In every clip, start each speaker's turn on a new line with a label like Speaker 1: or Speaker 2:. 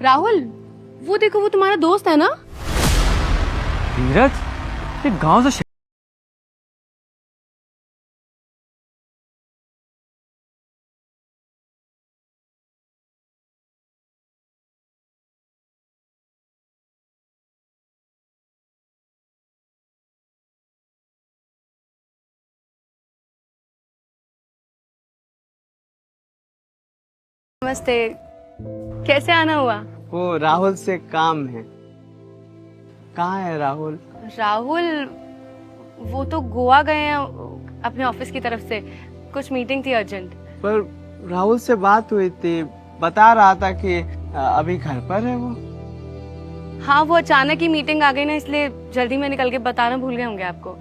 Speaker 1: राहुल, वो देखो, वो तुम्हारा दोस्त है ना?
Speaker 2: धीरज, ये गांव से
Speaker 1: नमस्ते। कैसे आना हुआ?
Speaker 3: वो राहुल से काम है। कहाँ है राहुल?
Speaker 1: राहुल, वो तो गोवा गए हैं अपने ऑफिस की तरफ से। कुछ मीटिंग थी अर्जेंट।
Speaker 3: पर राहुल से बात हुई थी, बता रहा था कि अभी घर पर है वो।
Speaker 1: हाँ, वो अचानक ही मीटिंग आ गई ना, इसलिए जल्दी में निकल के बताना भूल गए होंगे आपको।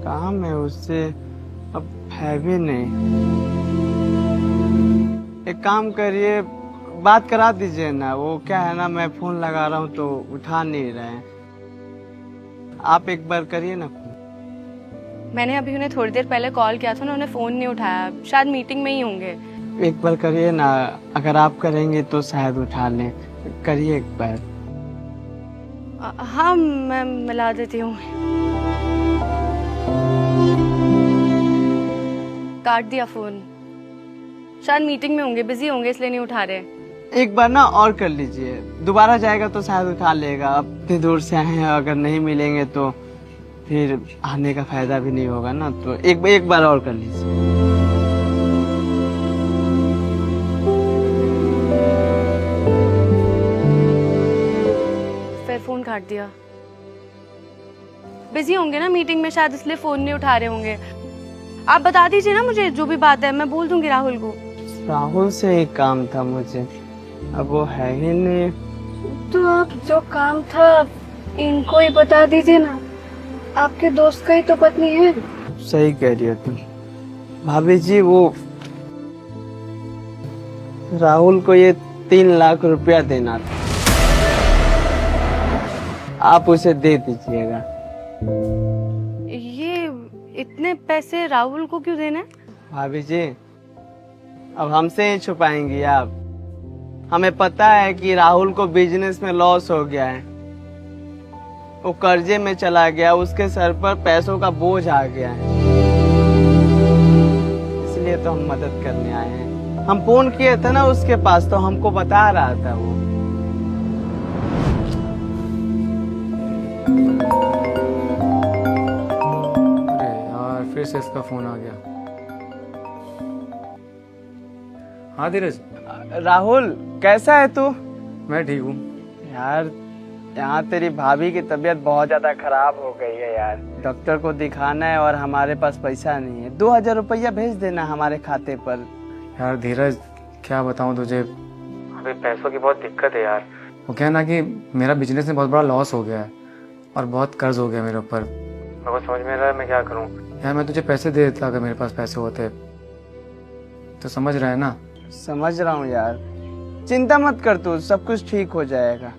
Speaker 3: काम है उससे, अब है भी नहीं। एक काम करिए, बात करा दीजिए ना। वो क्या है ना, मैं फोन लगा रहा हूँ तो उठा नहीं रहे हैं। आप एक बार करिए ना फोन।
Speaker 1: मैंने अभी उन्हें थोड़ी देर पहले कॉल किया था, उन्होंने फोन नहीं उठाया। शायद मीटिंग में ही होंगे।
Speaker 3: एक बार करिए ना, अगर आप करेंगे तो शायद उठा लें। करिए एक बार।
Speaker 1: हाँ, मैं मिला देती हूँ। काट दिया फोन। शायद मीटिंग में होंगे, बिजी होंगे, इसलिए नहीं उठा रहे।
Speaker 3: एक बार ना और कर लीजिए, दोबारा जाएगा तो शायद उठा लेगा। अब इतनी दूर से आए हैं, अगर नहीं मिलेंगे तो फिर आने का फायदा भी नहीं होगा ना। तो एक बार और कर लीजिए।
Speaker 1: फिर फोन काट दिया। बिजी होंगे ना मीटिंग में, शायद इसलिए फोन नहीं उठा रहे होंगे। आप बता दीजिए ना मुझे, जो भी बात है मैं बोल दूंगी राहुल को।
Speaker 3: राहुल से ही काम था मुझे, अब वो है ही नहीं।
Speaker 4: तो आप जो काम था इनको ही बता दीजिए ना, आपके दोस्त का ही तो पत्नी है।
Speaker 3: सही कह रही हो तुम भाभी जी। वो राहुल को ये 3 लाख रुपया देना था, आप उसे दे दीजिएगा।
Speaker 1: ये इतने पैसे राहुल को क्यों देने?
Speaker 3: भाभी जी, अब हमसे ही छुपाएंगी आप? हमें पता है कि राहुल को बिजनेस में लॉस हो गया है, वो कर्जे में चला गया, उसके सर पर पैसों का बोझ आ गया है। इसलिए तो हम मदद करने आए हैं। हम फोन किए थे ना उसके पास, तो हमको बता रहा था वो।
Speaker 2: अरे यार, फिर से इसका फोन आ गया। हाँ धीरज,
Speaker 3: राहुल कैसा है तू?
Speaker 2: मैं ठीक हूँ।
Speaker 3: यार, यहाँ तेरी भाभी की तबीयत बहुत ज्यादा खराब हो गई है यार। डॉक्टर को दिखाना है और हमारे पास पैसा नहीं है। 2000 रुपया भेज देना हमारे खाते पर।
Speaker 2: यार धीरज, क्या बताऊँ तुझे, अभी पैसों की बहुत दिक्कत है यार। वो क्या है ना कि मेरा बिजनेस में बहुत बड़ा लॉस हो गया है और बहुत कर्ज हो गया मेरे ऊपर। मेरे को समझ में आ रहा है मैं क्या करूँ। यार मैं तुझे पैसे दे देता अगर मेरे पास पैसे होते, तो समझ रहा है ना।
Speaker 3: समझ रहा हूँ यार, चिंता मत कर तू, सब कुछ ठीक हो जाएगा।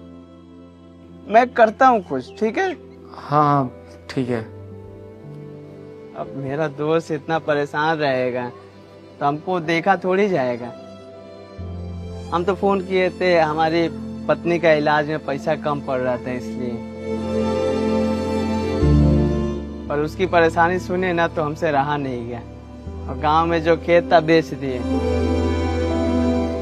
Speaker 3: मैं करता हूँ कुछ, ठीक है?
Speaker 2: हाँ हाँ ठीक है।
Speaker 3: अब मेरा दोस्त इतना परेशान रहेगा तो हमको देखा थोड़ी जाएगा। हम तो फोन किए थे, हमारी पत्नी का इलाज में पैसा कम पड़ रहा था इसलिए। पर उसकी परेशानी सुने ना तो हमसे रहा नहीं गया, और गांव में जो खेत था बेच दिए,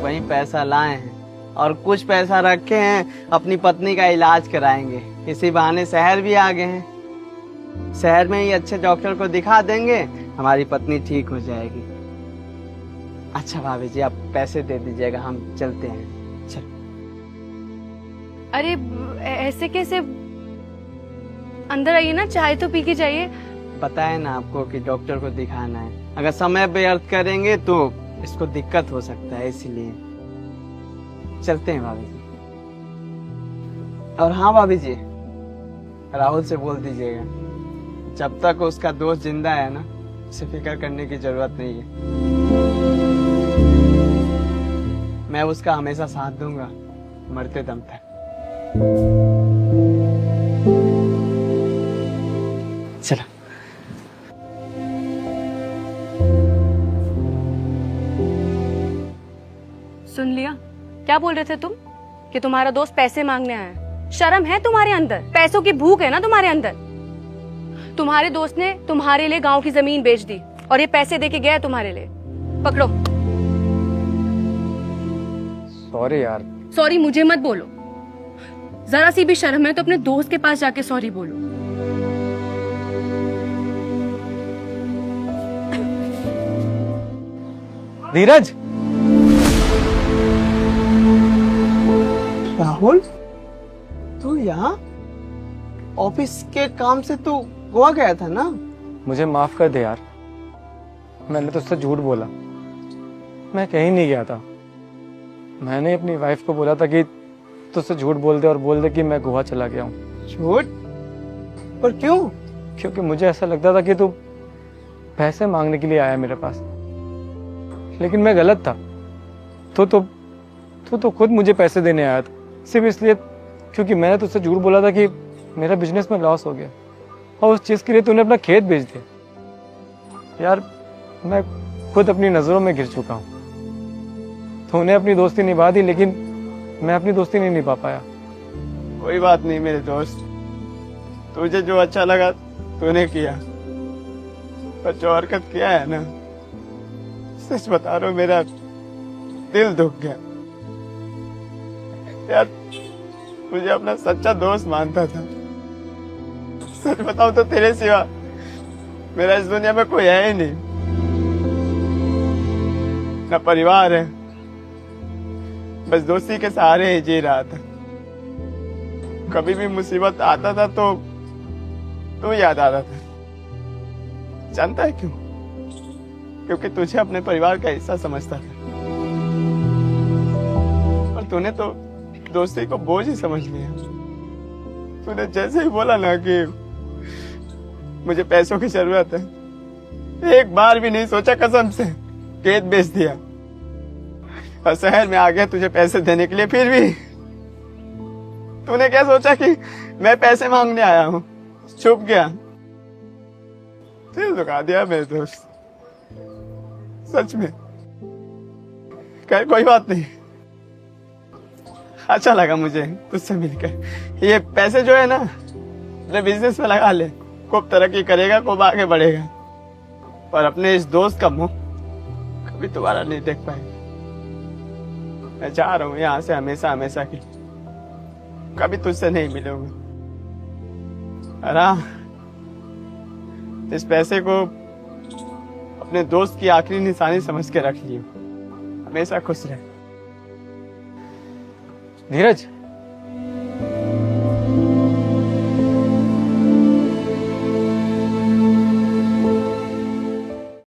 Speaker 3: वहीं पैसा लाए हैं और कुछ पैसा रखे हैं, अपनी पत्नी का इलाज कराएंगे। इसी बहाने शहर भी आ गए हैं, शहर में ही अच्छे डॉक्टर को दिखा देंगे, हमारी पत्नी ठीक हो जाएगी। अच्छा भाभी जी, आप पैसे दे दीजिएगा, हम चलते हैं। चल।
Speaker 1: अरे ऐसे कैसे? अंदर आइए ना, चाय तो पी के जाइए।
Speaker 3: बताए ना आपको कि डॉक्टर को दिखाना है, अगर समय व्यर्थ करेंगे तो इसको दिक्कत हो सकता है, इसलिए चलते हैं भाभी जी। और हाँ भाभी जी, राहुल से बोल दीजिएगा, जब तक उसका दोस्त जिंदा है ना, उसे फिक्र करने की जरूरत नहीं है। मैं उसका हमेशा साथ दूंगा, मरते दम तक। चलो।
Speaker 1: सुन लिया? क्या बोल रहे थे तुम कि तुम्हारा दोस्त पैसे मांगने आया है? शर्म है तुम्हारे अंदर? पैसों की भूख है ना तुम्हारे अंदर? तुम्हारे दोस्त ने तुम्हारे लिए गांव की जमीन बेच दी और ये पैसे देके गया है तुम्हारे लिए। पकड़ो।
Speaker 2: सॉरी यार।
Speaker 1: सॉरी मुझे मत बोलो, जरा सी भी शर्म है तो अपने दोस्त के पास जाके सॉरी बोलो।
Speaker 2: धीरज,
Speaker 3: राहुल, तू यहाँ? ऑफिस के काम से तू गोवा गया था ना?
Speaker 2: मुझे माफ कर दे यार, मैंने तुझसे झूठ बोला। मैं कहीं नहीं गया था। मैंने अपनी वाइफ को बोला था कि तुझसे झूठ बोल दे और बोल दे कि मैं गोवा चला गया हूँ।
Speaker 3: झूठ? पर क्यों?
Speaker 2: क्योंकि मुझे ऐसा लगता था कि तू पैसे मांगने के लिए आया मेरे पास, लेकिन मैं गलत था। तो खुद मुझे पैसे देने आया था, सिर्फ इसलिए क्योंकि मैंने तुझसे झूठ बोला था कि मेरा बिजनेस में लॉस हो गया, और उस चीज के लिए तूने अपना खेत बेच दिया। यार मैं खुद अपनी नजरों में गिर चुका हूँ। तूने अपनी दोस्ती निभा दी, लेकिन मैं अपनी दोस्ती नहीं निभा पाया।
Speaker 3: कोई बात नहीं मेरे दोस्त, तुझे जो अच्छा लगा तूने किया, पर जो हरकत किया है ना, सच बता रहा हूँ मेरा दिल दुख गया। यार मुझे अपना सच्चा दोस्त मानता था। सच बताऊं तो तेरे सिवा मेरा इस दुनिया में कोई है ही नहीं, ना परिवार है, बस दोस्ती के सहारे ही जी रहा था। कभी भी मुसीबत आता था तो तू याद आता था। जानता है क्यों? क्योंकि तुझे अपने परिवार का हिस्सा समझता था, और तूने तो दोस्ती को बोझ ही समझ लिया। तूने जैसे ही बोला ना कि मुझे पैसों की जरूरत है, एक बार भी नहीं सोचा, कसम से खेत बेच दिया और शहर में आ गया तुझे पैसे देने के लिए। फिर भी तूने क्या सोचा कि मैं पैसे मांगने आया हूँ? छुप गया, दिल दुखा दिया मेरे दोस्त, सच में। खैर कोई बात नहीं, अच्छा लगा मुझे तुझसे मिलकर। ये पैसे जो है ना, अपने बिजनेस में लगा ले, खूब तरक्की करेगा, खूब आगे बढ़ेगा, पर अपने इस दोस्त का मुंह कभी दोबारा नहीं देख पाएगा। मैं जा रहा हूँ यहाँ से हमेशा हमेशा के लिए, कभी तुझसे नहीं मिलूंगा। अरे इस पैसे को अपने दोस्त की आखिरी निशानी समझ के रख लियो, हमेशा खुश रहे।
Speaker 2: धीरज,